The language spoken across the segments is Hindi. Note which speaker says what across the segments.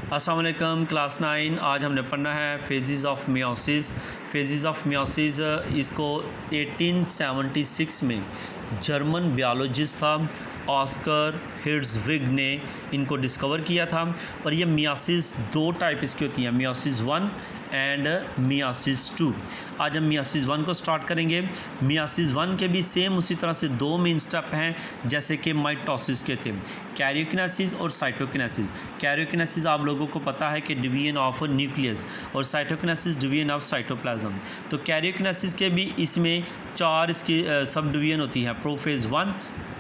Speaker 1: अस्सलाम वालेकुम क्लास 9। आज हमने पढ़ना है phases of meiosis. Phases of meiosis इसको 1876 में जर्मन बायोलॉजिस्ट था ऑस्कर हिर्ट्ज़विग ने इनको डिस्कवर किया था। और ये मियोसिस दो टाइप इसकी होती हैं, मियोसिस 1 एंड मियोसिस 2। आज हम मियोसिस 1 को स्टार्ट करेंगे। मियोसिस 1 के भी सेम उसी तरह से दो मेन स्टेप हैं जैसे कि माइटोसिस के थे, कैरियोकिनेसिस और साइटोकिनेसिस। कैरियोकिनेसिस आप लोगों को पता है कि डिवीजन ऑफ न्यूक्लियस, और साइटोकिनेसिस डिवीजन ऑफ साइटोप्लाज्म। तो कैरियोकिनेसिस के भी इसमें चार इसकी सब डिवीजन होती हैं, प्रोफेज़ 1,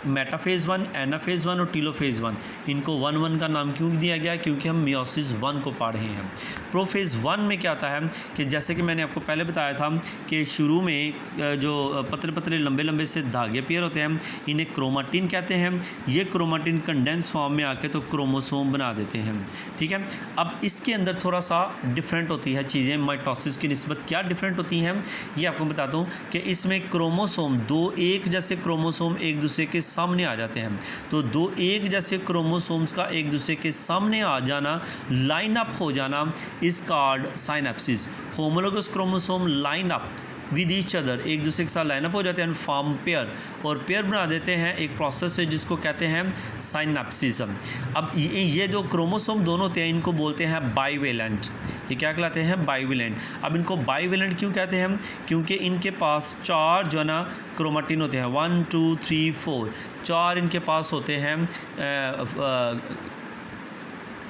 Speaker 1: मेटाफेज़ 1, एनाफेज़ 1 और टीलोफेज़ 1। इनको 1-1 का नाम क्यों दिया गया? क्योंकि हम मियोसिस 1 को पढ़ रहे हैं। प्रोफेज़ 1 में क्या होता है कि जैसे कि मैंने आपको पहले बताया था कि शुरू में जो पतले पतले लंबे लंबे से धागे पेयर होते हैं, इन्हें क्रोमाटिन कहते हैं। ये क्रोमाटिन कंडेंस फॉर्म में आके तो क्रोमोसोम बना देते हैं। ठीक है, अब इसके अंदर थोड़ा सा डिफरेंट होती है चीज़ें माइटोसिस की निस्बत। क्या डिफरेंट होती हैं ये आपको बताता हूँ कि इसमें क्रोमोसोम दो एक जैसे क्रोमोसोम एक दूसरे के सामने आ जाते हैं। तो दो एक जैसे क्रोमोसोम्स का एक दूसरे के सामने आ जाना, लाइन अप हो जाना, is called synapsis. Homologous chromosome line up with each other, एक दूसरे के साथ लाइन अप हो जाते हैं, फॉर्म पेयर, और पेयर बना देते हैं। एक प्रोसेस है जिसको कहते हैं साइनेप्सिस। अब ये जो क्रोमोसोम दोनों होते हैं इनको बोलते हैं बाइवेलेंट। ये क्या कहलाते हैं? बाइवेलेंट। अब इनको बाइवेलेंट क्यों कहते हैं? क्योंकि इनके पास चार जो है ना क्रोमाटिन होते हैं, 1 2 3 4, चार इनके पास होते हैं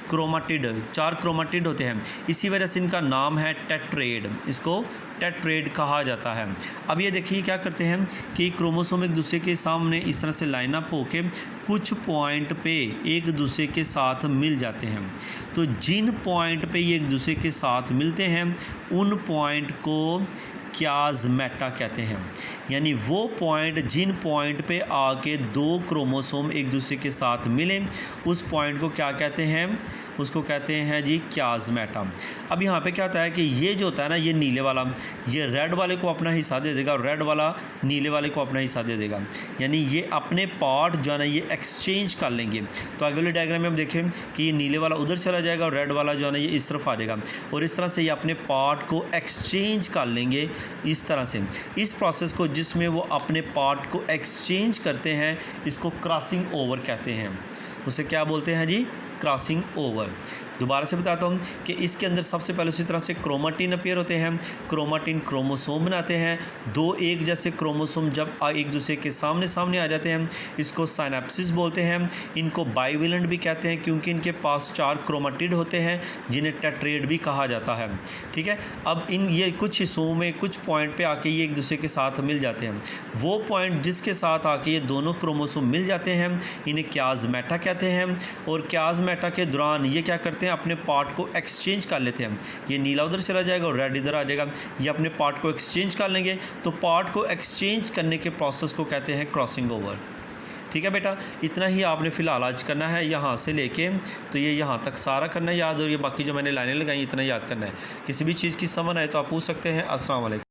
Speaker 1: क्रोमाटिड, चार क्रोमाटिड होते हैं। इसी वजह से इनका नाम है टेट्रेड, इसको टेट्रेड कहा जाता है। अब ये देखिए क्या करते हैं कि क्रोमोसोम एक दूसरे के सामने इस तरह से लाइन अप होके कुछ पॉइंट पे एक दूसरे के साथ मिल जाते हैं। तो जिन पॉइंट पे ये एक दूसरे के साथ मिलते हैं उन पॉइंट को क्याज़मेटा कहते हैं। यानी वो पॉइंट, जिन पॉइंट पे आके दो क्रोमोसोम एक दूसरे के साथ मिलें उस पॉइंट को क्या कहते हैं? उसको कहते हैं जी क्याज़मेटा। अब यहाँ पे क्या होता है कि ये जो होता है ना, ये नीले वाला ये रेड वाले को अपना हिस्सा दे देगा और रेड वाला नीले वाले को अपना हिस्सा दे देगा। यानी ये अपने पार्ट जो है ना ये एक्सचेंज कर लेंगे। तो आगे वाले डायग्राम में हम देखें कि ये नीले वाला उधर चला जाएगा और रेड वाला जो है ना ये इस तरफ आ जाएगा, और इस तरह से ये अपने पार्ट को एक्सचेंज कर लेंगे। इस तरह से इस प्रोसेस को जिसमें वो अपने पार्ट को एक्सचेंज करते हैं इसको क्रॉसिंग ओवर कहते हैं। उसे क्या बोलते हैं जी? Crossing over. दोबारा से बताता हूँ कि इसके अंदर सबसे पहले उसी तरह से क्रोमाटिन अपीयर होते हैं। क्रोमाटिन क्रोमोसोम बनाते हैं। दो एक जैसे क्रोमोसोम जब एक दूसरे के सामने सामने आ जाते हैं इसको साइनेप्सिस बोलते हैं। इनको बाइवेलेंट भी कहते हैं क्योंकि इनके पास चार क्रोमाटिड होते हैं जिन्हें टेट्रेड भी कहा जाता है। ठीक है, अब ये कुछ हिस्सों में कुछ पॉइंट पे आके ये एक दूसरे के साथ मिल जाते हैं। वो पॉइंट जिसके साथ आके ये दोनों क्रोमोसोम मिल जाते हैं इन्हें क्याज़मेटा कहते हैं। और क्याज़मेटा के दौरान ये क्या करते हैं? अपने पार्ट को एक्सचेंज कर लेते हैं। ये नीला उधर चला जाएगा और रेड इधर आ जाएगा। ये अपने पार्ट को एक्सचेंज कर लेंगे। तो पार्ट को एक्सचेंज करने के प्रोसेस को कहते हैं क्रॉसिंग ओवर। ठीक है बेटा, इतना ही आपने फ़िलहाल आज करना है, यहाँ से लेके तो ये यहाँ तक सारा करना है याद, और ये बाकी जो मैंने लाइनें लगाई इतना याद करना है। किसी भी चीज़ की समझ आए तो आप पूछ सकते हैं। अस्सलाम वालेकुम।